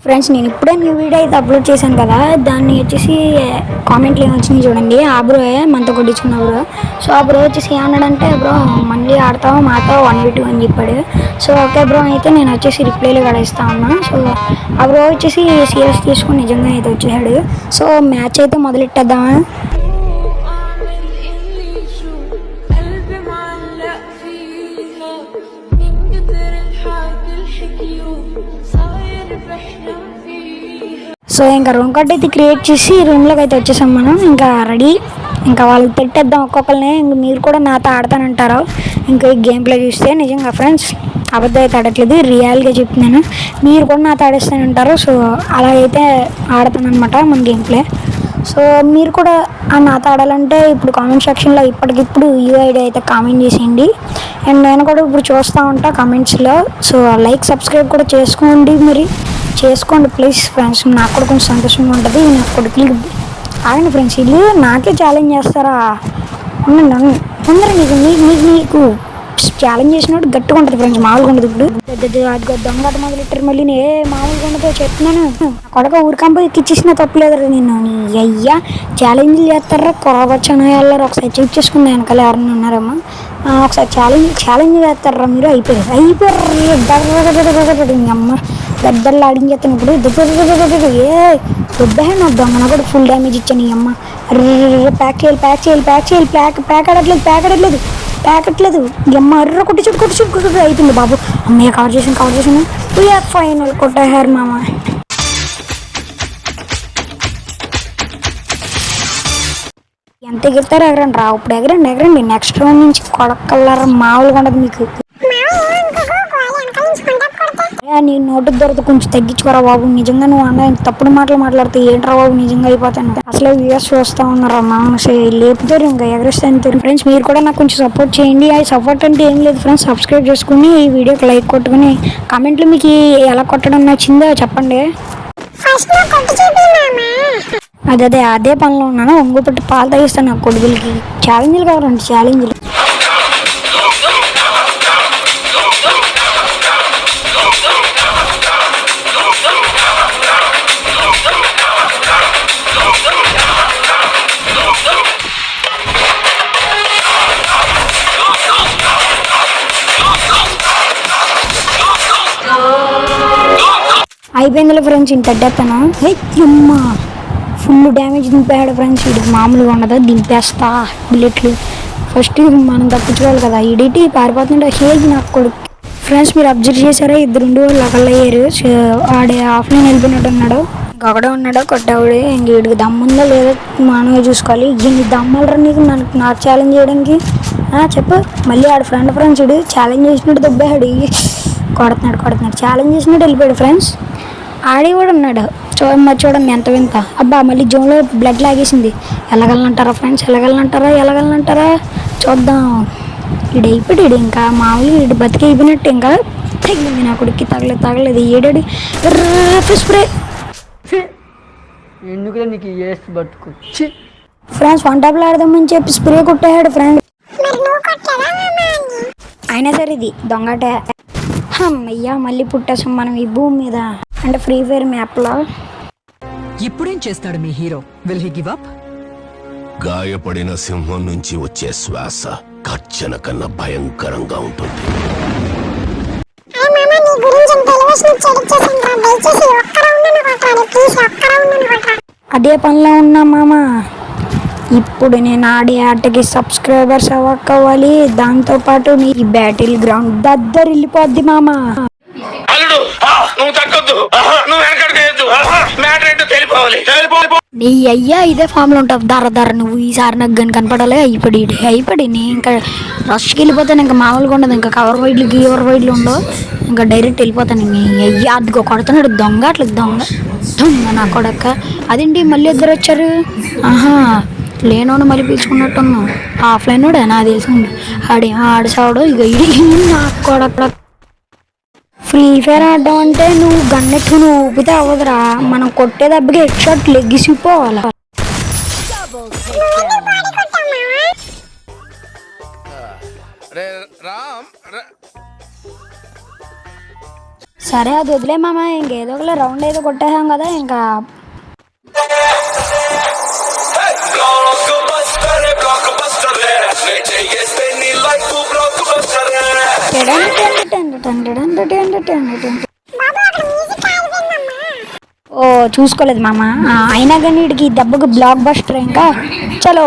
Friends నేను ఇప్పుడే new video అయితే అప్లోడ్ చేశాను కదా, దాన్ని వచ్చేసి కామెంట్లు ఏమొచ్చినాయి చూడండి. ఆ బ్రో మనతో కొట్టించుకున్న బ్రో. సో ఆ బ్రో వచ్చేసి ఏమన్నాడంటే, బ్రో మళ్ళీ ఆడతావు మాతో 1v2 అని చెప్పాడు. సో ఓకే బ్రో, అయితే నేను వచ్చేసి రిప్లైలు కూడా ఇస్తా ఉన్నా. సో ఆ బ్రో వచ్చేసి సీరియస్ తీసుకొని నిజంగా అయితే వచ్చేసాడు. సో మ్యాచ్ అయితే మొదలెట్టేద్దామా. సో ఇంకా రూమ్ కార్డ్ అయితే క్రియేట్ చేసి రూమ్లోకి అయితే వచ్చేసాం మనం. ఇంకా రెడీ, ఇంకా వాళ్ళు తిట్టేద్దాం ఒక్కొక్కరిని. ఇంక మీరు కూడా నాతో ఆడతానంటారు. ఇంకా ఈ గేమ్ ప్లే చూస్తే నిజంగా ఫ్రెండ్స్ అబద్ధం అయితే ఆడట్లేదు, రియల్గా చెప్తున్నాను. మీరు కూడా నాతో ఆడేస్తానంటారు. సో అలా అయితే ఆడతానమాట మన గేమ్ ప్లే. సో మీరు కూడా నాతో ఆడాలంటే ఇప్పుడు కామెంట్ సెక్షన్లో ఇప్పటికిప్పుడు యూఐడి అయితే కామెంట్ చేసేయండి. అండ్ నేను కూడా ఇప్పుడు చూస్తూ ఉంటా కామెంట్స్లో. సో లైక్ సబ్స్క్రైబ్ కూడా చేసుకోండి, మరి చేసుకోండి ప్లీజ్ ఫ్రెండ్స్. నాకు కూడా కొంచెం సంతోషంగా ఉంటుంది. నా కొడుకులు ఆగండి ఫ్రెండ్స్, వీళ్ళు నాకే ఛాలెంజ్ చేస్తారా? ఉండండి అందరూ నీకు ఛాలెంజ్ చేసినప్పుడు గట్టిగా ఉంటుంది ఫ్రెండ్స్, మామూలుగా ఉండదు. ఇప్పుడు అది దొంగట మొదలెట్టారు మళ్ళీ. ఏ మామూలుగా ఉండదు చెప్తున్నాను. కొడక ఊరికంప ఇచ్చేసిన తప్పులేదు. నేను నీ అయ్యా ఛాలెంజ్లు చేస్తారా కొరవచ్చని వెళ్ళారు. ఒకసారి చెక్ చేసుకుందా వెనకాల ఎవరన్నా ఉన్నారమ్మా. ఒకసారి ఛాలెంజ్ చేస్తారా మీరు? అయిపోయారు అమ్మ పెద్దల్లో ఆడించేస్తాను ఇప్పుడు. ఏ వద్దా నా దొంగ నా కూడా ఫుల్ డ్యామేజ్ ఇచ్చాను ఈ అమ్మ. ప్యాక్ ఆడట్లేదు అమ్మ. అర్ర కొట్టి అయిపోయింది బాబు. అమ్మయ్య కవర్ చేసాను. ఫైనల్ కొట్టేహారు మామ. ఎంత ఎగురుతారు ఎగరండి రా. ఇప్పుడు ఎగరండి. నెక్స్ట్ రౌండ్ నుంచి కొడకల్లారా మామూలుగా ఉండదు మీకు. నీ నోటు దొరత కొంచెం తగ్గించుకోరా బాబు. నిజంగా నువ్వు అన్న తప్పుడు మాటలు మాట్లాడితే ఏంట్రా బాబు, నిజంగా అయిపోతాను. అసలు వ్యూస్ చూస్తా ఉన్నారా మామ, లేపుతారు ఇంకా ఎగరేస్తాను. ఫ్రెండ్స్ మీరు కూడా నాకు కొంచెం సపోర్ట్ చేయండి. అది సపోర్ట్ అంటే ఏం లేదు ఫ్రెండ్స్, సబ్స్క్రైబ్ చేసుకుని ఈ వీడియోకి లైక్ కొట్టుకుని కామెంట్లు మీకు ఎలా కొట్టడం నచ్చిందో చెప్పండి. అదే పనిలో ఉన్నాను. ఇంకొకటి పాలు తాగిస్తాను నా కొడుకులకి. ఛాలెంజ్లు కావాలండి, ఛాలెంజ్లు. అయిపోయిందిలే ఫ్రెండ్స్, ఇంత తడ్డేస్తాను. అమ్మ ఫుల్ డ్యామేజ్ దింపాడు ఫ్రెండ్స్. ఇది మామూలుగా ఉండదు, దింపేస్తా బుల్లెట్లు. ఫస్ట్ మనం తప్పించుకోవాలి కదా. ఇడిటి పారిపోతుంటే హేజ్ నాకు కొడుకు. ఫ్రెండ్స్ మీరు అబ్జర్వ్ చేశారా, ఇద్దరు ఒకళ్ళు అయ్యారు. ఆడే ఆఫ్లైన్ వెళ్ళిపోయినట్టు ఉన్నాడు. ఇంకొకడే ఉన్నాడు కొట్టేవాడు. ఇంక వీడికి దమ్ముందో లేదో మానవుగా చూసుకోవాలి. ఇన్ని దమ్మలరా నీకు నాకు ఛాలెంజ్ చేయడానికి? చెప్పు. మళ్ళీ ఆడు ఫ్రెండ్స్ ఇడు ఛాలెంజ్ చేసినట్టు దొబ్బేహాడు. కొడుతున్నాడు ఛాలెంజ్ చేసినట్టు వెళ్ళిపోయాడు ఫ్రెండ్స్. ఆడి కూడా ఉన్నాడు. చూడండి ఎంత వింత. అబ్బా మళ్ళీ జోన్లో బ్లడ్ లాగేసింది. ఎలాగలనంటారా ఫ్రెండ్స్, ఎలాగలనంటారా చూద్దాం. ఇడు అయిపోయాడు ఇంకా మామూలుగా. ఇడు బతికి అయిపోయినట్టు. ఇంకా తగిలింది నా కొడుక్కి. తగలేదు ఏడాడు స్ప్రే. ఫ్రెండ్స్ వన్ టాప్లో ఆడదామని చెప్పి స్ప్రే కొట్టాడు ఫ్రెండ్. అయినా సరే ఇది దొంగటే. అయ్యా మళ్ళీ పుట్టేసాం మనం ఈ భూమి మీద, అంటే ఫ్రీ ఫైర్ మ్యాప్లో. ఇప్పుడేం చేస్తాడు మీ hero? Will he give up? గాయపడిన సింహం నుంచి వచ్చే శ్వాస గర్జన కన్నా భయంకరంగా ఉంటుంది. అదే పనిలో ఉన్నా మామ. ఇప్పుడు నేను ఆడే ఆటకి సబ్స్క్రైబర్స్ అవ్వాలి. దాంతోపాటు నీ బ్యాటిల్ గ్రౌండ్ దద్దరిల్లిపోద్ది మామ. నీ అయ్యా ఇదే ఫామ్ లో ఉంటావు. ధర నువ్వు ఈసారి నాకు గని కనపడాలి. అయిపడి నీ ఇంకా రష్కి వెళ్ళిపోతాను. ఇంకా మామూలుగా ఉండదు. ఇంకా కవర్ వైడ్లు ఉండవు. ఇంకా డైరెక్ట్ వెళ్ళిపోతాను. నీ అయ్యా అదిగో కొడుతున్నాడు దొంగ. అట్లా దొంగ నా కొడక్క. అదేంటి మళ్ళీ ఇద్దరు వచ్చారు? లేనోడు మళ్ళీ పిలుచుకున్నట్టున్నావు. ఆఫ్లైన్ కూడా నాకు తెలిసింది. ఆడిసాడు ఇక ఇది నా కొడక్క. ఫ్రీ ఫైర్ ఆడడం అంటే నువ్వు గన్నెట్టు నువ్వు ఊపితే అవ్వదురా. మనం కొట్టే దెబ్బకి హెడ్ షాట్ లెగ్గిసిపోవాలి. సరే అది వదిలే మామ, ఇంకేదో ఒక రౌండ్ ఏదో కొట్టేసాం కదా ఇంకా. ఓ చూసుకోలేదు మామ, అయినా కానీ వీడికి దెబ్బకు బ్లాక్ బస్టర్ ఇంకా. చలో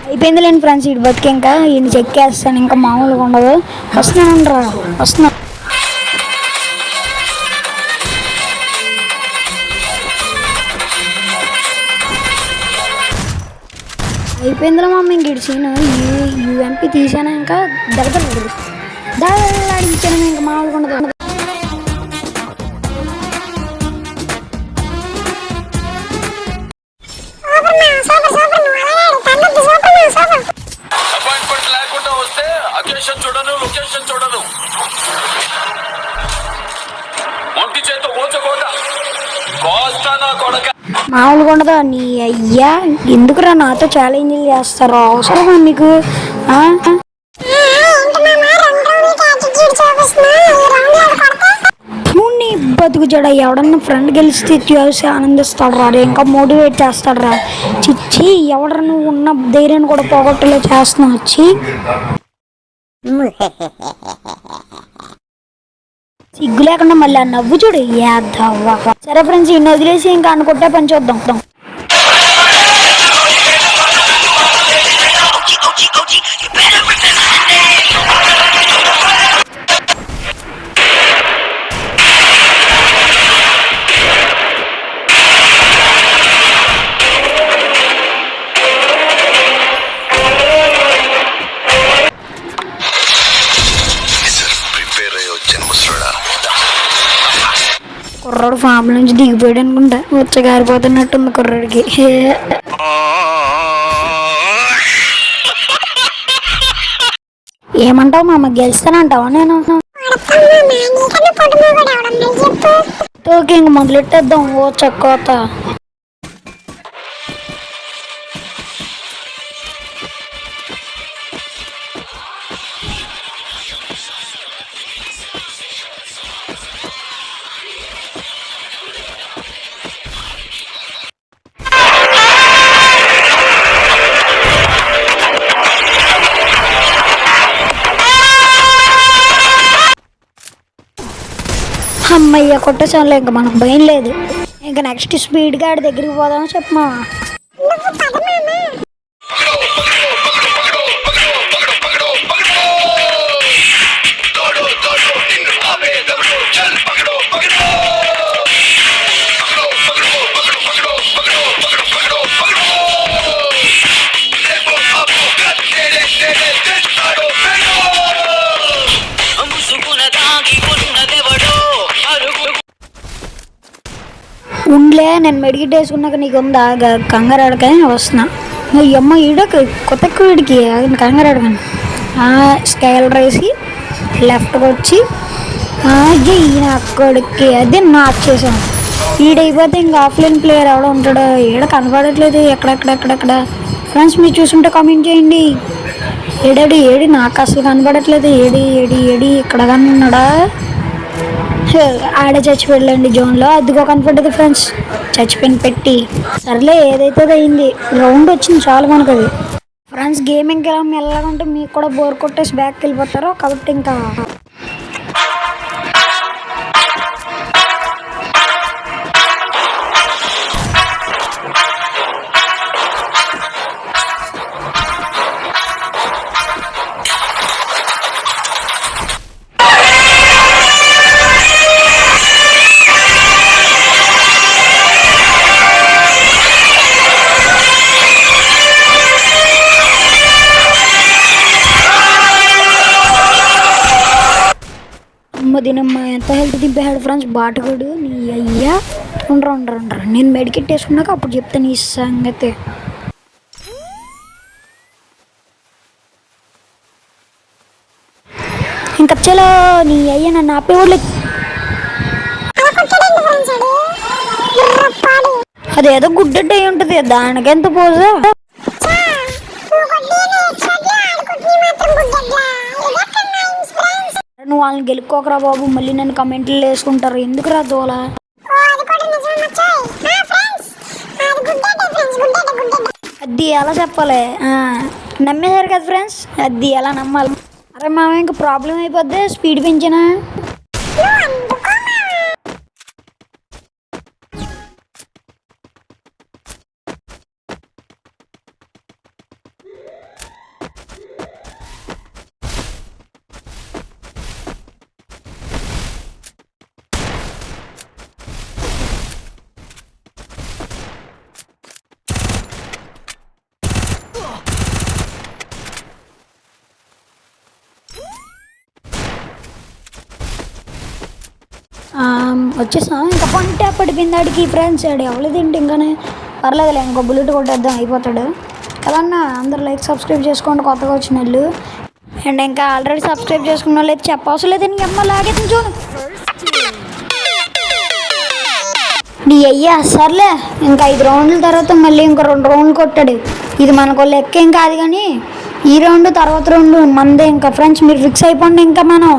అయిపోయింది లేని ఫ్రెండ్స్, ఇటు బతికి ఇంకా ఈయన చెక్కేస్తాను, ఇంకా మామూలుగా ఉండదు. వస్తున్నాను రా, వస్తున్నా. అయిపోయిందిలో మమ్మీ ఇంక ఇటు సీను యూఎంపీ తీసాను, ఇంకా దడదలాడించాను, ఇంకా మామూలుగా ఉండదు. అపాయింట్మెంట్ లేకుండా వస్తే అకేషన్ చూడను, లొకేషన్ చూడను. ఒంటి చేతో ఓచకోట కోస్తా నా కొడక. మామూలుగా ఉండదు. నీ అయ్యా ఎందుకురా నాతో ఛాలెంజ్లు చేస్తారో, అవసరమా మీకు? నీ బతుకు జడ, ఎవడన్నా ఫ్రెండ్ గెలిస్తే చూసి ఆనందిస్తాడు రా, ఇంకా మోటివేట్ చేస్తాడు రా. చిచ్చి ఎవడ నువ్వు ఉన్న ధైర్యాన్ని కూడా పోగొట్టలే చేస్తున్నావు వచ్చి. సిగ్గు లేకుండా మళ్ళీ ఆ నవ్వు చూడు. సరే ఫ్రెండ్స్, ఇన్ని వదిలేసి ఇంకా అనుకుంటే పని చూద్దాం. కుర్రాడు ఫామ్ నుంచి దిగిపోయాడు అనుకుంటా, ఉచ్చగారిపోతున్నట్టుంది కుర్రాడికి. ఏమంటావు మామ, గెలుస్తానంటావా? నేను ఓకే, ఇంక మొదలెట్టేద్దాం. ఓ చక్కోత అమ్మయ్య కొట్టేసాంలే, ఇంకా మనకు భయం లేదు. ఇంకా నెక్స్ట్ స్పీడ్గా ఆడి దగ్గరికి పోదామని చెప్పమా. ఉండలే, నేను మెడికేట్ వేసుకున్నాక నీకు ఉందా కంగారు ఆడకని వస్తున్నా. అమ్మ ఈడకు కొత్త వీడికి కంగారు ఆడకండి. స్కైల్ రేసి లెఫ్ట్కి వచ్చి ఈయన అక్కడికి అది నాక్ చేసాను. ఈడైపోతే ఇంకా ఆఫ్లైన్ ప్లేయర్ ఎవడో ఉంటాడో, ఈడ కనపడట్లేదు. ఎక్కడెక్కడెక్కడెక్కడ ఫ్రెండ్స్ మీరు చూసుంటే కామెంట్ చేయండి. ఏడి నాకు అసలు కనపడట్లేదు. ఏడి ఇక్కడ కానీ ఉన్నాడా? ఆడే చచ్చిపోయాడండి జోన్లో. అదిగో కనపడ్డది ఫ్రెండ్స్, చచ్చిపోయిన పెట్టి. సర్లే ఏదైతే అయింది, రౌండ్ వచ్చింది చాలు మనకు. అది ఫ్రెండ్స్ గేమింగ్కి ఎలా మెల్లగా మీకు కూడా బోర్ కొట్టేసి బ్యాక్కి వెళ్ళిపోతారు కాబట్టి ఇంకా దీనమ్మా ఎంత హెల్త్ దింపేశాడు ఫ్రెండ్స్ బాటగాడు. నీ అయ్యా ఉండరా నేను మెడికెట్ వేసుకున్నాక అప్పుడు చెప్తాను ఈ సంగతి. ఇంకా చలో నీ అయ్యా నన్ను ఆపేవాళ్ళు అదేదో గుడ్డెడ్ అయి ఉంటుంది, దానికెంత పోజు. నువ్వు వాళ్ళని గెలుక్కోకరా బాబు, మళ్ళీ నన్ను కమెంట్లు వేసుకుంటారు, ఎందుకురా దోల. అది ఎలా చెప్పాలి, నమ్మేశారు కదా ఫ్రెండ్స్, అది ఎలా నమ్మాలి. అరే మామ ఇంకా ప్రాబ్లం అయిపోద్ది స్పీడ్ పెంచినా. వచ్చేసాం ఇంకా పంట పడిపోయింది ఆడికి ఫ్రెండ్స్, ఆడు ఎవలేదేంటి ఇంకానే పర్లేదులే, ఇంకో బుల్లెట్ కొట్టేద్దాం అయిపోతాడు కదన్నా. అందరు లైక్ సబ్స్క్రైబ్ చేసుకోండి కొత్తగా వచ్చిన వాళ్ళు, అండ్ ఇంకా ఆల్రెడీ సబ్స్క్రైబ్ చేసుకున్న వాళ్ళు అయితే చెప్పవసరం లేదు, ఇంక అమ్మ లాగేది చూడు. నీ అయ్యా సర్లే, ఇంకా 5 రౌండ్ల తర్వాత మళ్ళీ ఇంకో 2 రౌండ్లు కొట్టాడు. ఇది మనకు లెక్క ఏం కాదు, కానీ ఈ రౌండ్ తర్వాత రౌండ్ మందే ఇంకా ఫ్రెండ్స్, మీరు ఫిక్స్ అయిపోండి. ఇంకా మనం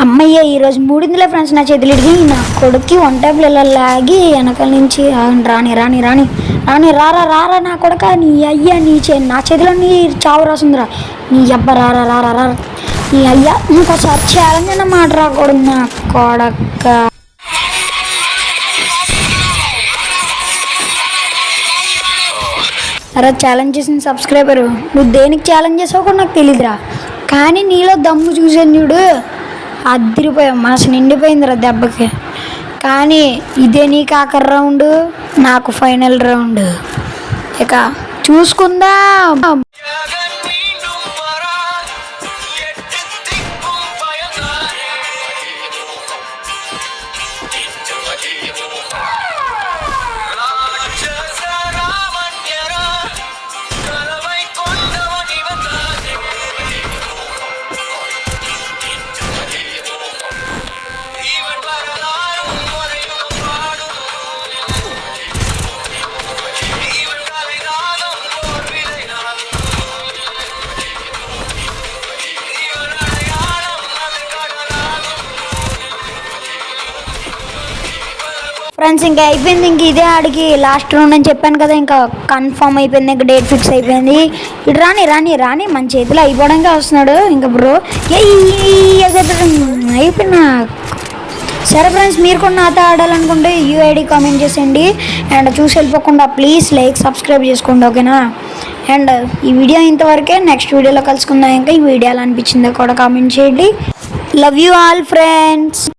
అమ్మయ్య ఈరోజు మూడిందిలే ఫ్రెండ్స్ నా చేతులు ఇడిగి. నా కొడుక్కి 1 టైంలో ఇలా లాగి వెనకాల నుంచి రాని రాని రాని రాని రారా రారా నా కొడుక, నీ అయ్యా నా చేతిలో నీ చావు రాసుందిరా, నీ అబ్బ రారా రారా రారా నీ అయ్యా. ఇంకోసారి ఛాలెంజ్ అన్న మాట రాకూడదు నా కొడక్క. అరే ఛాలెంజ్ చేసిన సబ్స్క్రైబరు, నువ్వు దేనికి ఛాలెంజ్ చేసావు కూడా నాకు తెలియదురా, కానీ నీలో దమ్ము చూసాను చూడు, అదిరిపోయావు, మనసు నిండిపోయిందిరా దెబ్బకి. కానీ ఇదే నీకు ఆఖరి రౌండ్, నాకు ఫైనల్ రౌండ్, ఇక చూసుకుందాం. ఫ్రెండ్స్ ఇంకా అయిపోయింది, ఇంక ఇదే ఆడికి లాస్ట్ రౌండ్ అని చెప్పాను కదా, ఇంకా కన్ఫర్మ్ అయిపోయింది, ఇంకా డేట్ ఫిక్స్ అయిపోయింది. ఇటు రాని రాని రాని మన చేతిలో అయిపోవడానికి వస్తున్నాడు ఇంకా బ్రో, అయిపోయినా. సరే ఫ్రెండ్స్, మీరు కూడా నాతో ఆడాలనుకుంటే యూఐడి కామెంట్ చేసేయండి, అండ్ చూసి వెళ్ళిపోకుండా ప్లీజ్ లైక్ సబ్స్క్రైబ్ చేసుకోండి, ఓకేనా. అండ్ ఈ వీడియో ఇంతవరకే, నెక్స్ట్ వీడియోలో కలుసుకుందాం. ఇంకా ఈ వీడియో ఎలా అనిపించిందో కూడా కామెంట్ చేయండి. Love you all friends.